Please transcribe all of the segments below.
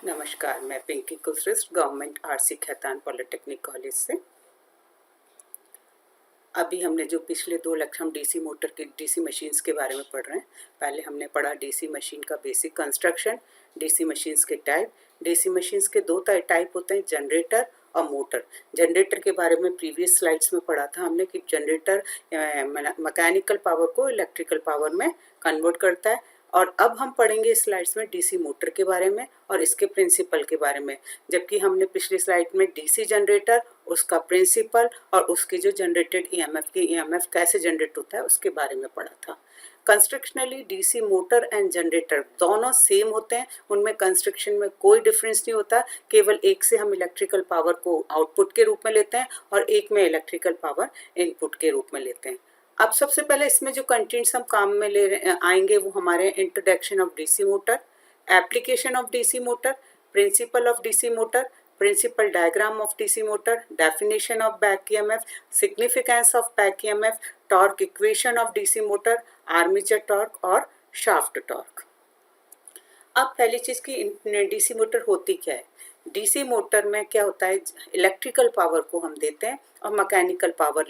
नमस्कार, मैं Pinky Kulshreshtha government RC Khaitan polytechnic college से। अभी हमने जो पिछले 2 लेक्चर हम डीसी मोटर के डीसी मशीन्स के बारे में पढ़ रहे हैं। पहले हमने पढ़ा डीसी मशीन का बेसिक कंस्ट्रक्शन, डीसी मशीन्स के टाइप। डीसी मशीन्स के 2 टाइप होते हैं, जनरेटर और मोटर। जनरेटर के बारे में प्रीवियस स्लाइड्स में पढ़ा था हमने कि जनरेटर मैकेनिकल पावर को इलेक्ट्रिकल पावर में कन्वर्ट करता है। और अब हम पढ़ेंगे इस स्लाइड्स में डीसी मोटर के बारे में और इसके प्रिंसिपल के बारे में, जबकि हमने पिछली स्लाइड में डीसी जनरेटर, उसका प्रिंसिपल और उसके जो जनरेटेड ईएमएफ कैसे जनरेट होता है उसके बारे में पढ़ा था। कंस्ट्रक्शनली डीसी मोटर एंड जनरेटर दोनों सेम होते हैं, उनमें कंस्ट्रक्शन में कोई डिफरेंस नहीं होता। केवल एक से हम इलेक्ट्रिकल पावर को आउटपुट के रूप में लेते हैं और एक में इलेक्ट्रिकल पावर इनपुट के रूप में लेते हैं। अब सबसे पहले इसमें जो कंटेंट्स हम काम में ले आएंगे वो हमारे introduction of DC motor, application of DC motor, principle of DC motor, principle diagram of DC motor, definition of back EMF, significance of back EMF, torque equation of DC motor, armature torque और shaft torque. अब पहली चीज की DC motor होती क्या है। DC motor में क्या होता है, इलेक्ट्रिकल पावर को हम देते हैं और मैकेनिकल पावर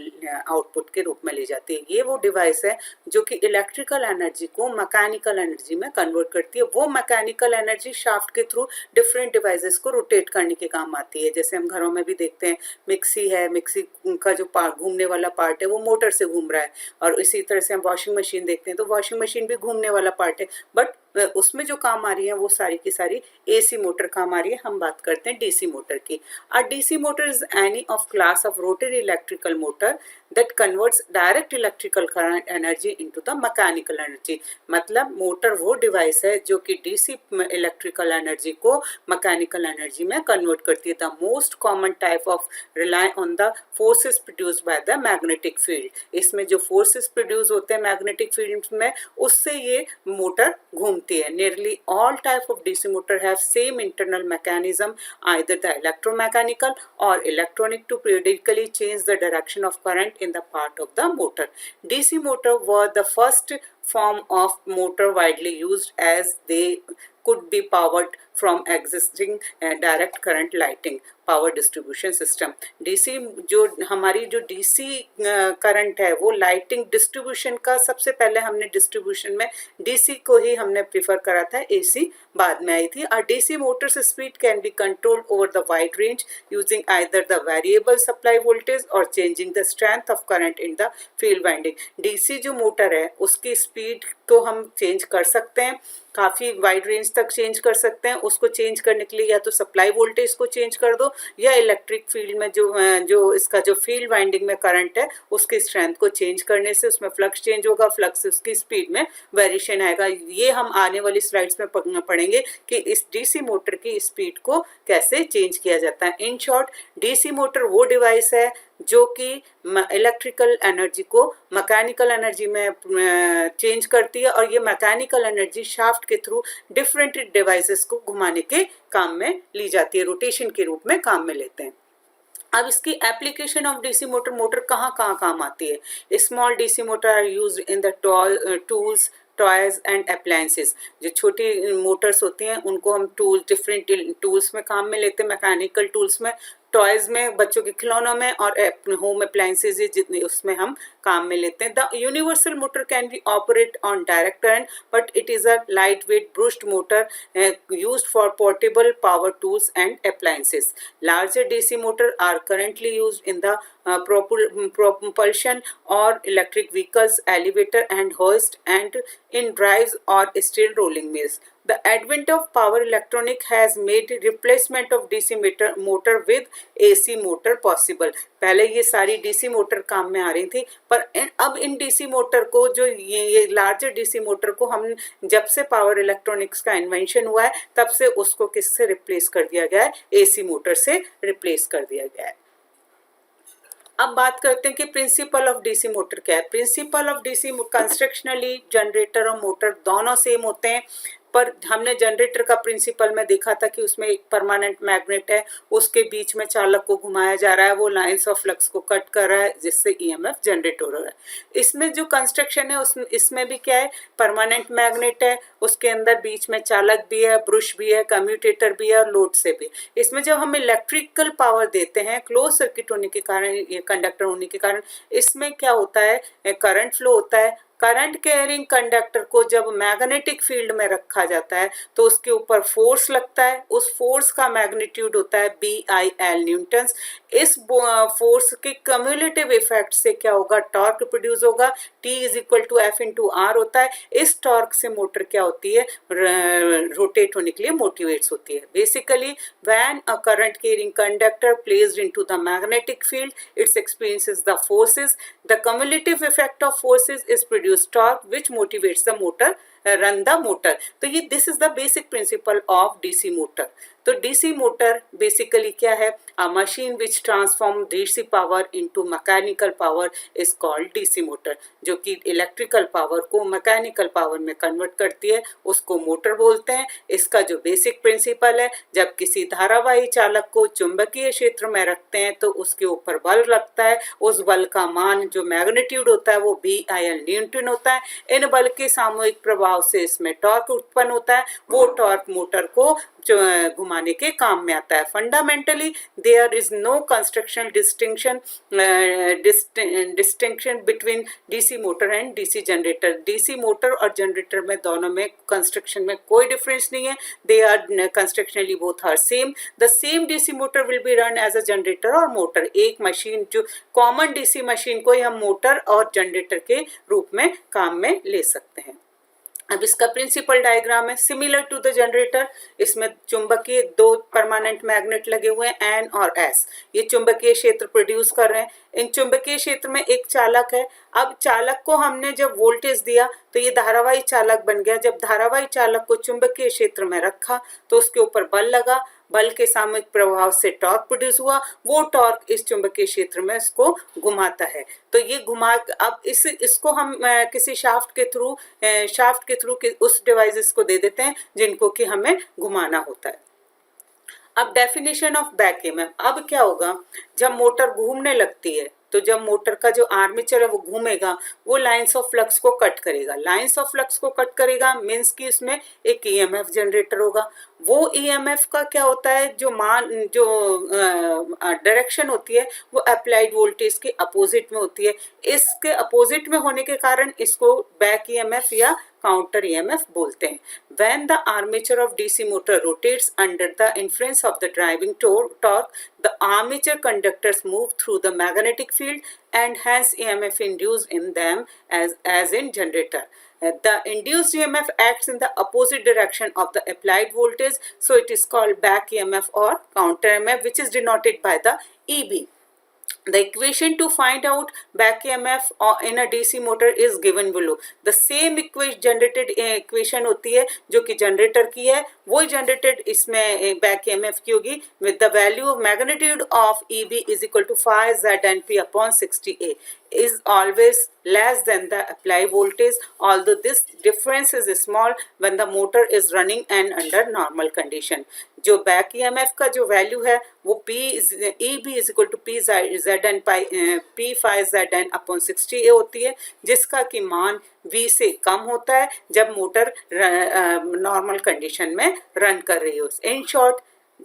आउटपुट के रूप में ले जाती है। ये वो डिवाइस है जो कि इलेक्ट्रिकल एनर्जी को मैकेनिकल एनर्जी में कन्वर्ट करती है। वो मैकेनिकल एनर्जी शाफ्ट के थ्रू डिफरेंट डिवाइसेस को रोटेट करने के काम आती है। जैसे हम घरों में भी देखते हैं, मिक्सी है, मिक्सी का जो घूमने वाला पार्ट है वो मोटर से घूम रहा है। और इसी तरह से हम वॉशिंग मशीन देखते हैं तो वॉशिंग मशीन भी घूमने वाला पार्ट है, बट उसमें जो काम आ रही है वो सारी की सारी एसी मोटर काम आ रही है। हम बात करते हैं डीसी मोटर की। A DC motor is any of class of rotary electrical motor that converts direct electrical current energy into the mechanical energy। मतलब मोटर वो डिवाइस है जो कि डीसी इलेक्ट्रिकल एनर्जी को मैकेनिकल एनर्जी में कन्वर्ट करती है। The most common type of rely on the forces produced by the magnetic field. इसमें जो फोर्सेस प्रोड्यूस होते हैं मैग्नेटिक फील्ड में, उससे ये मोटर घूमती है। Nearly all type of DC motor have same internal mechanism, either the electromechanical और electronic to periodically change the direction of current in the part of the motor। DC motor were the first form of motor widely used as they could be powered from existing direct current lighting power distribution system. DC जो हमारी जो DC current है वो lighting distribution का सबसे पहले हमने distribution में डीसी को ही हमने प्रीफर करा था, एसी बाद में आई थी। और DC motors speed can be controlled over the wide range using either the variable supply voltage और changing the strength of current in the field winding. DC जो मोटर है उसकी स्पीड को हम चेंज कर सकते हैं, काफ़ी वाइड रेंज तक चेंज कर सकते हैं। उसको चेंज करने के लिए या तो सप्लाई वोल्टेज को चेंज कर दो या इलेक्ट्रिक फील्ड में जो इसका जो फील्ड वाइंडिंग में करंट है उसकी स्ट्रेंथ को चेंज करने से उसमें फ्लक्स चेंज होगा, फ्लक्स उसकी स्पीड में वेरिएशन आएगा। ये हम आने वाली स्लाइड्स में पढ़ेंगे कि इस डीसी मोटर की स्पीड को कैसे चेंज किया जाता है। इन शॉर्ट, डीसी मोटर वो डिवाइस है जो कि इलेक्ट्रिकल एनर्जी को मैकेनिकल एनर्जी में चेंज करती है और ये मैकेनिकल एनर्जी शाफ्ट के थ्रू डिफरेंट डिवाइसेस को घुमाने के काम में ली जाती है, रोटेशन के रूप में काम में लेते हैं। अब इसकी application of DC motor, motor कहाँ कहाँ काम आती है। Small DC motor are used in the tools, toys and appliances. जो छोटी मोटर्स होती हैं उनको हम डिफरेंट टूल्स में काम में लेते हैं, मैकेनिकल टूल्स में, टॉयज में, बच्चों के खिलौनों में और होम अप्लायंसेज जितने उसमें हम काम में लेते हैं। The universal motor can be operate on direct current but it is a light weight brushed motor used for portable power tools and appliances. Larger DC motor are currently used in the propulsion or electric vehicles, elevator and hoist, and in drives or steel rolling mills. The advent of power electronic has made replacement of DC motor with AC motor possible। पहले ये सारी DC motor काम में आ रही थी, पर अब in DC motor को जो ये लार्जर डीसी मोटर को हम जब से पावर इलेक्ट्रॉनिक्स का इन्वेंशन हुआ है तब से उसको किससे रिप्लेस कर दिया गया है, एसी मोटर से रिप्लेस कर दिया गया है। अब बात करते हैं कि प्रिंसिपल ऑफ डीसी मोटर क्या है। प्रिंसिपल ऑफ डीसी कंस्ट्रक्शनली जनरेटर और मोटर दोनों सेम होते हैं। पर हमने जनरेटर का प्रिंसिपल में देखा था कि उसमें एक परमानेंट मैग्नेट है, उसके बीच में चालक को घुमाया जा रहा है, वो लाइंस ऑफ फ्लक्स को कट कर रहा है जिससे ईएमएफ जनरेट हो रहा है। इसमें जो कंस्ट्रक्शन है इसमें भी क्या है, परमानेंट मैग्नेट है, उसके अंदर बीच में चालक भी है, ब्रश भी है, कम्यूटेटर भी है और लोड से भी। इसमें जब हम इलेक्ट्रिकल पावर देते हैं क्लोज सर्किट होने के कारण, ये कंडक्टर होने के कारण, इसमें क्या होता है, करंट फ्लो होता है। करंट कैरिंग कंडक्टर को जब मैग्नेटिक फील्ड में रखा जाता है तो उसके ऊपर फोर्स लगता है, उस फोर्स का मैग्नीट्यूड होता है BIL न्यूटन्स। इस फोर्स के कम्युलेटिव इफेक्ट से क्या होगा, टॉर्क प्रोड्यूस होगा, T = F/R होता है। इस टॉर्क से मोटर क्या होती है, रोटेट होने के लिए मोटिवेट्स होती है। Basically when a current carrying conductor placed into the magnetic field, it's experiences the forces, the cumulative effect of forces is produce torque which motivates the motor run the motor। तो ये this is the basic principle of DC motor। तो DC motor basically क्या है, a machine which transform DC power into mechanical power is called DC motor, जो कि electrical power को mechanical power में convert करती है, उसको मोटर बोलते हैं। इसका जो बेसिक प्रिंसिपल है, जब किसी धारावाही चालक को चुंबकीय क्षेत्र में रखते हैं तो उसके ऊपर बल लगता है, उस बल का मान जो मैग्नीट्यूड होता है वो BIL न्यूटन होता है। इन बल के सामूहिक प्रभाव से इसमें टॉर्क उत्पन्न होता है, वो टॉर्क मोटर को घुमाने के काम में आता है। Fundamentally there is no constructional distinction between DC motor and DC generator. DC motor और जनरेटर में दोनों में कंस्ट्रक्शन में कोई डिफरेंस नहीं है, they are constructionally both are same. The same DC motor will be run as a generator और motor. एक मशीन जो कॉमन डीसी मशीन को ही हम मोटर और जनरेटर के रूप में काम में ले सकते हैं। अब इसका प्रिंसिपल डायग्राम है सिमिलर टू द जनरेटर। इसमें चुंबकीय दो परमानेंट मैग्नेट लगे हुए हैं N और S, ये चुंबकीय क्षेत्र प्रोड्यूस कर रहे हैं। इन चुंबकीय क्षेत्र में एक चालक है। अब चालक को हमने जब वोल्टेज दिया तो ये धारावाही चालक बन गया। जब धारावाही चालक को चुंबकीय क्षेत्र में रखा तो उसके ऊपर बल लगा, बल के सामूहिक प्रभाव से टॉर्क प्रोड्यूस हुआ, वो टॉर्क इस चुंबकीय क्षेत्र में इसको घुमाता है। तो ये घुमा, अब इसको हम किसी शाफ्ट के थ्रू उस डिवाइसेस को दे देते हैं जिनको कि हमें घुमाना होता है। अब डेफिनेशन ऑफ बैक ईएमएफ। अब क्या होगा, जब मोटर घूमने लगती है तो जब मोटर का जो आर्मेचर है वो घूमेगा, वो लाइंस ऑफ फ्लक्स को कट करेगा। लाइंस ऑफ फ्लक्स को कट करेगा मीन्स कि उसमें एक ईएमएफ जनरेटर होगा। वो ईएमएफ का क्या होता है, जो डायरेक्शन होती है वो अप्लाइड वोल्टेज के अपोजिट में होती है। इसके अपोजिट में होने के कारण इसको बैक ईएमएफ या काउंटर ईएमएफ बोलते हैं। When the armature of DC motor rotates under the influence of the driving torque, the armature conductors move through the magnetic field and hence EMF induced in them as in generator. The induced EMF acts in the opposite direction of the applied voltage, so it is called back EMF or counter EMF, which is denoted by the EB. The equation to find out back EMF in a DC motor is given below. The same generated equation होती है जो कि generator की है, वो generated इसमें back EMF की होगी with the value of magnitude of EB is equal to phi ZNP upon 60A is always less than the applied voltage, although this difference is small when the motor is running and under normal condition. जो back EMF का जो value है वो EB is equal to P phi ZN upon 60A होती है, जिसका कि मान V से कम होता है जब मोटर नॉर्मल कंडीशन में रन कर रही हो। इन शॉर्ट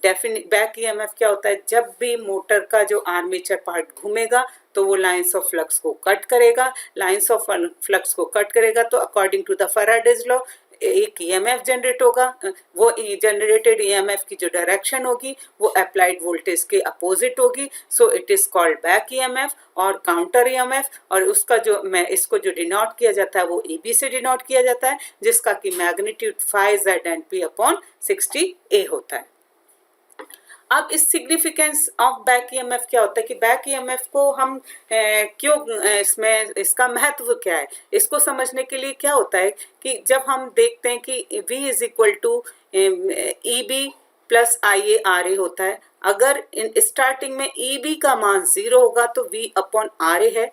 बैक EMF क्या होता है, जब भी मोटर का जो आर्मेचर पार्ट घूमेगा तो वो लाइंस ऑफ फ्लक्स को कट करेगा। लाइंस ऑफ फ्लक्स को कट करेगा तो according to the Faraday's law एक EMF जनरेट होगा। वो जनरेटेड EMF की जो डायरेक्शन होगी वो अप्लाइड वोल्टेज के अपोजिट होगी, so it is called back EMF और काउंटर EMF। और उसका जो इसको जो डिनोट किया जाता है वो EB से डिनोट किया जाता है, जिसका कि magnitude phi ZNP upon 60A होता है। अब इस सिग्निफिकेंस ऑफ बैक EMF क्या होता है कि बैक EMF को हम क्यों इसमें इसका महत्व क्या है, इसको समझने के लिए क्या होता है कि जब हम देखते हैं कि V is equal to EB plus IA होता है, अगर स्टार्टिंग में EB का मान 0 होगा तो V अपॉन RA है।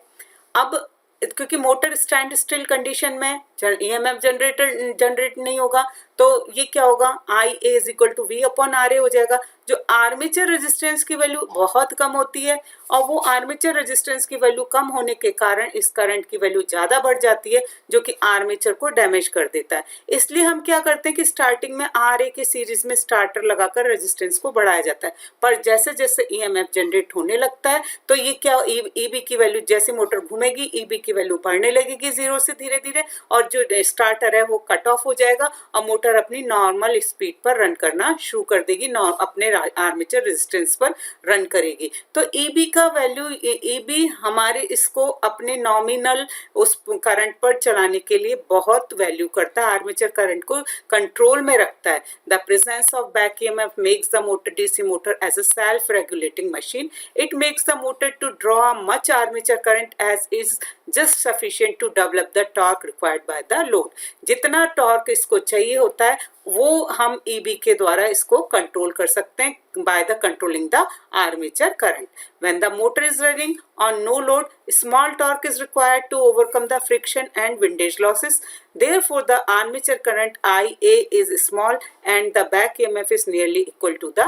अब क्योंकि मोटर स्टैंड स्टिल कंडीशन में ईएमएफ जनरेट नहीं होगा, तो ये क्या होगा, I A is equal to V upon R A हो जाएगा। जो आर्मेचर रेजिस्टेंस की वैल्यू बहुत कम होती है, और वो आर्मेचर रेजिस्टेंस की वैल्यू कम होने के कारण इस करंट की वैल्यू ज़्यादा बढ़ जाती है, जो कि आर्मेचर को डैमेज कर देता है। इसलिए हम क्या करते हैं कि स्टार्टिंग में आर ए के सीरीज में स्टार्टर लगाकर रेजिस्टेंस को बढ़ाया जाता है, पर जैसे जैसे ईएमएफ जनरेट होने लगता है तो ये क्या, ईबी की वैल्यू, जैसे मोटर घूमेगी ईबी की वैल्यू बढ़ने लगेगी जीरो से धीरे धीरे, और जो स्टार्टर है वो कट ऑफ हो जाएगा और मोटर अपनी नॉर्मल स्पीड पर रन करना शुरू कर देगी, अपने आर्मेचर रेजिस्टेंस पर रन करेगी। तो ईबी का वैल्यू, ईबी हमारे इसको अपने नॉमिनल उस करंट पर चलाने के लिए बहुत वैल्यू करता है, आर्मेचर करंट को कंट्रोल में रखता है। The presence of back EMF makes the motor, DC motor as a self regulating machine. It makes the motor to draw much armature current as is just sufficient to develop the torque required by the load. जितना torque इसको चाहिए होता है वो हम EB के द्वारा इसको कंट्रोल कर सकते हैं by the controlling the armature current. When the motor is running on no load, small torque is required to overcome the friction and windage losses. Therefore, the armature current IA is small and the back EMF is nearly equal to the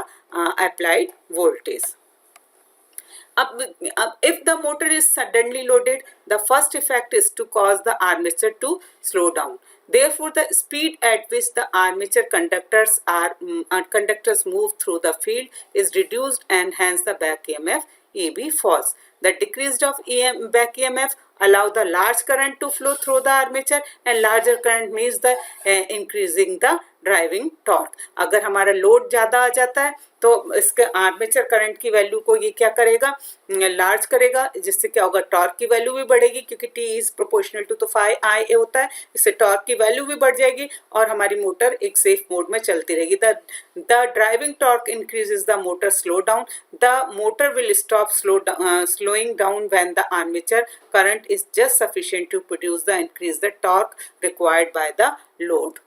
applied voltage. If the motor is suddenly loaded, the first effect is to cause the armature to slow down. Therefore, the speed at which the armature conductors move through the field is reduced, and hence the back EMF EB falls. The decreased of back EMF allow the large current to flow through the armature, and larger current means the increasing the driving torque. अगर हमारा load ज़्यादा आ जाता है तो इसके armature current की value को ये क्या करेगा, लार्ज करेगा, जिससे क्या होगा, टॉर्क की वैल्यू भी बढ़ेगी, क्योंकि टी इज प्रोपोर्शनल टू तो फाई आई ए होता है, इससे टॉर्क की वैल्यू भी बढ़ जाएगी और हमारी मोटर एक सेफ मोड में चलती रहेगी। The driving torque increases the motor slow down. The motor will stop slowing down when the armature current is just sufficient to produce the increase the torque required by the load.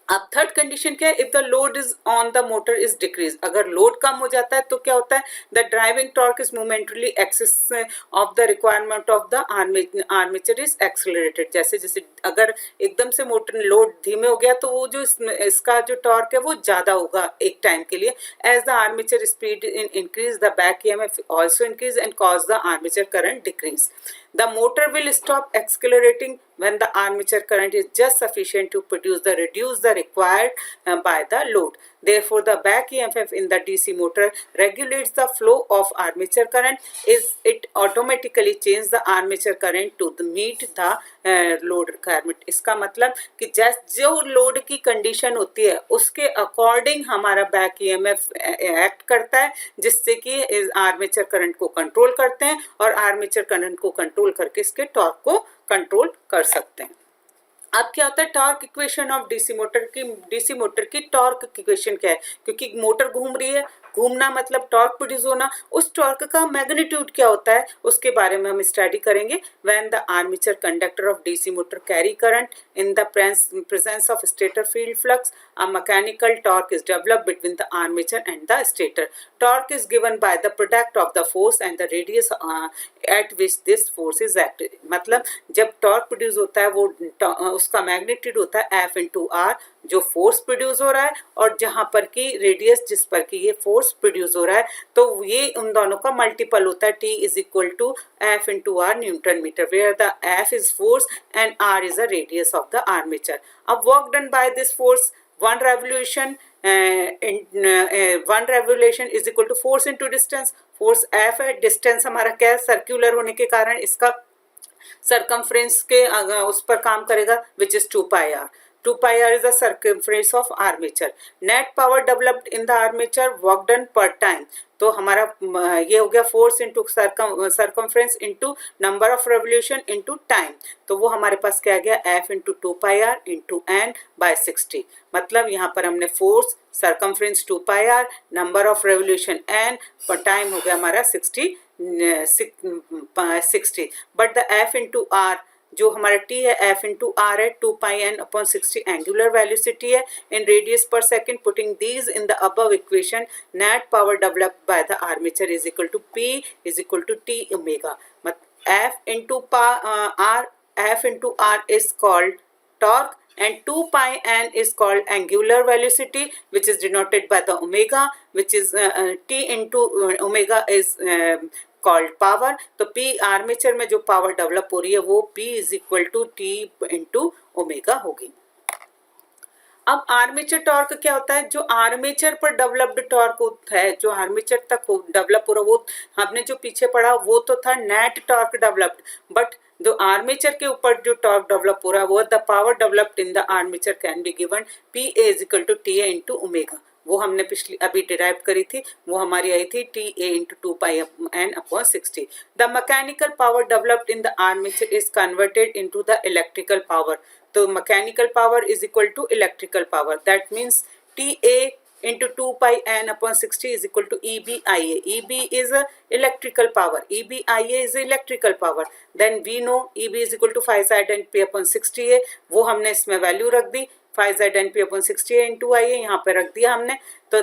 अब third condition क्या है, if the load is on the motor is decrease. अगर लोड कम हो जाता है तो क्या होता है, the driving torque is momentarily excess of the requirement of the armature is accelerated. जैसे जैसे अगर एकदम से मोटर लोड धीमे हो गया तो वो जो इसका जो टॉर्क है वो ज़्यादा होगा एक टाइम के लिए। As the armature speed increase the back EMF also increase and cause the armature current decrease. The motor will stop accelerating when the armature current is just sufficient to reduce the required by the load. Therefore, the back EMF in the DC motor regulates the flow of armature current. It automatically changes the armature current to meet the load requirement. इसका मतलब कि जो load की condition होती है उसके according हमारा back EMF act करता है, जिससे कि आर्मेचर करंट को कंट्रोल करते हैं और आर्मेचर करंट को कंट्रोल करके इसके टॉर्क को कंट्रोल कर सकते हैं। अब क्या होता है, torque equation of DC motor की टॉर्क इक्वेशन क्या है, क्योंकि मोटर घूम रही है, घूमना मतलब टॉर्क प्रोड्यूस होना, उस टॉर्क का मैग्नीट्यूड क्या होता है उसके बारे में हम स्टडी करेंगे। When the armature conductor of DC motor carry current in the presence of stator field flux, a mechanical torque is developed between the armature and the stator. Torque is given by the product of the force and the radius at which this force is acted. मतलब जब torque produce होता है वो उसका magnitude होता है F into R, जो force produce हो रहा है, और जहाँ पर की रेडियस जिस पर की ये फोर्स प्रोड्यूस हो रहा है, तो ये उन दोनों का मल्टीपल होता है, T is equal to F into R newton metre, where the F is force and R is the radius of the armature. अब work done by this force, one revolution is equal to force into distance. force F है, distance हमारा क्या है, circular होने के कारण इसका circumference के उस पर काम करेगा, which is 2 pi r. 2 pi r is the circumference of armature. Net power developed in the armature, work done per time. तो हमारा ये हो गया force into circumference into number of revolution into time, तो वो हमारे पास क्या आ गया, F into 2 pi R into N by 60। मतलब यहाँ पर हमने force, circumference 2 pi R, number of revolution N, पर टाइम हो गया हमारा 60। But the F into R जो हमारा T है, F इंटू आर है, 2 pi N upon 60 angular velocity है इन रेडियस पर second. Putting these in the above equation, net power developed by the armature is equal to P is equal to T omega. F into R, F into R is called torque, and 2 pi n is called angular velocity, which is denoted by the omega, which is T into omega is called power. तो P armature में जो power develop हो रही है वो P is equal to T into omega होगी. अब armature torque क्या होता है? जो आर्मेचर पर डेवलप्ड टॉर्क है, जो आर्मेचर तक डेवलप हो रहा, वो हमने जो पीछे पढ़ा वो तो था नेट टॉर्क डेवलप्ड, बट जो आर्मेचर के ऊपर जो टॉर्क डेवलप हो रहा है वो the power developed in the armature can be given P A is equal to T A into omega. वो हमने पिछली अभी डिराइव करी थी, वो हमारी आई थी T A into 2 pi N upon 60. The mechanical power developed in the armature is converted into the electrical power. तो mechanical power is equal to electrical power. That means T A into 2 pi n upon 60 is equal to EBIA. EB is a electrical power. EBIA is electrical power. Then we know EB is equal to 5 Z and P upon 60 है. वो हमने इसमें value रख दी 5 Z and P upon 60 into IA यहाँ पे रख दिया हमने. तो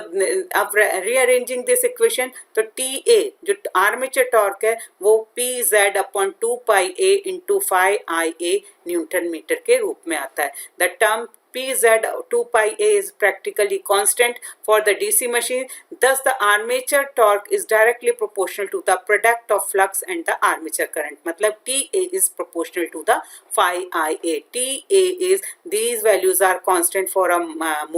अब रीअरेंजिंग दिस इक्वेशन, तो TA जो आर्मेचर टॉर्क है वो PZ upon 2 pi A into 5 IA newton metre के रूप में आता है. The term Pz 2 pi A is practically constant for the DC machine. Thus, the armature torque is directly proportional to the product of flux and the armature current. मतलब TA is proportional to the phi IA. TA is, these values are constant for a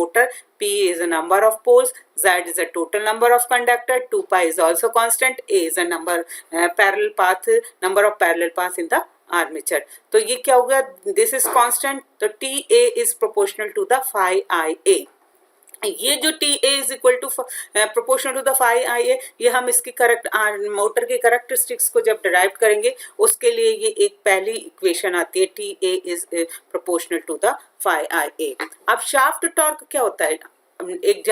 motor. P is a number of poles. Z is a total number of conductor. 2 pi is also constant. A is a number number of parallel paths in the armature. तो ये क्या हो गया? This is constant. तो T A is proportional to the phi I A. ये जो T A is equal to proportional to the phi I A, ये हम इसकी करेक्ट मोटर के करेक्टरिस्टिक्स को जब डिराइव करेंगे उसके लिए ये एक पहली इक्वेशन आती है, T A is proportional to the phi I A. अब शाफ्ट टॉर्क क्या होता है? एक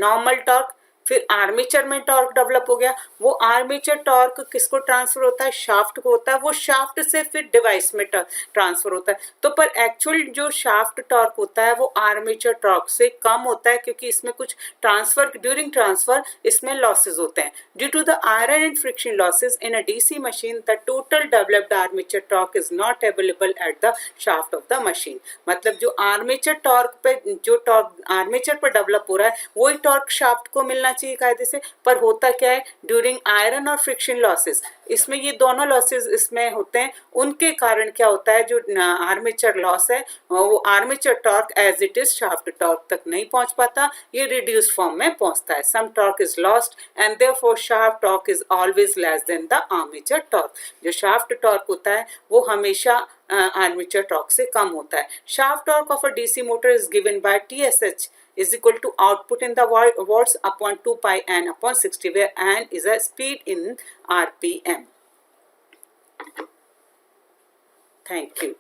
नॉर्मल टॉर्क, फिर आर्मेचर में टॉर्क डेवलप हो गया. वो आर्मेचर टॉर्क किसको ट्रांसफर होता है? शाफ्ट को होता है. वो शाफ्ट से फिर डिवाइस में ट्रांसफर होता है. तो पर एक्चुअल जो शाफ्ट टॉर्क होता है वो आर्मेचर टॉर्क से कम होता है, क्योंकि इसमें कुछ ट्रांसफर, ड्यूरिंग ट्रांसफर इसमें लॉसेज होते हैं. Due to the iron and friction losses in a DC machine, the total developed armature torque is not available at the shaft of the machine. मतलब जो आर्मेचर टॉर्क पे, जो torque armature पर develop हो रहा है वही टॉर्क शाफ्ट को मिलना चाहिए कायदे से. पर होता क्या है? ड्यूरिंग आयरन और फ्रिक्शन लॉसेस, इसमें ये दोनों लॉसेस इसमें होते हैं. उनके कारण क्या होता है? जो आर्मेचर लॉस है वो armature torque as it is shaft torque तक नहीं पहुंच पाता, ये रिड्यूस्ड फॉर्म में पहुंचता है. Some torque is lost and therefore shaft torque is always less than the armature torque. जो शाफ्ट टॉर्क होता है वो हमेशा आर्मेचर टॉर्क से कम होता है. Shaft torque of a DC motor is given by TSH is equal to output in the watts upon 2 pi n upon 60, where n is a speed in RPM. Thank you.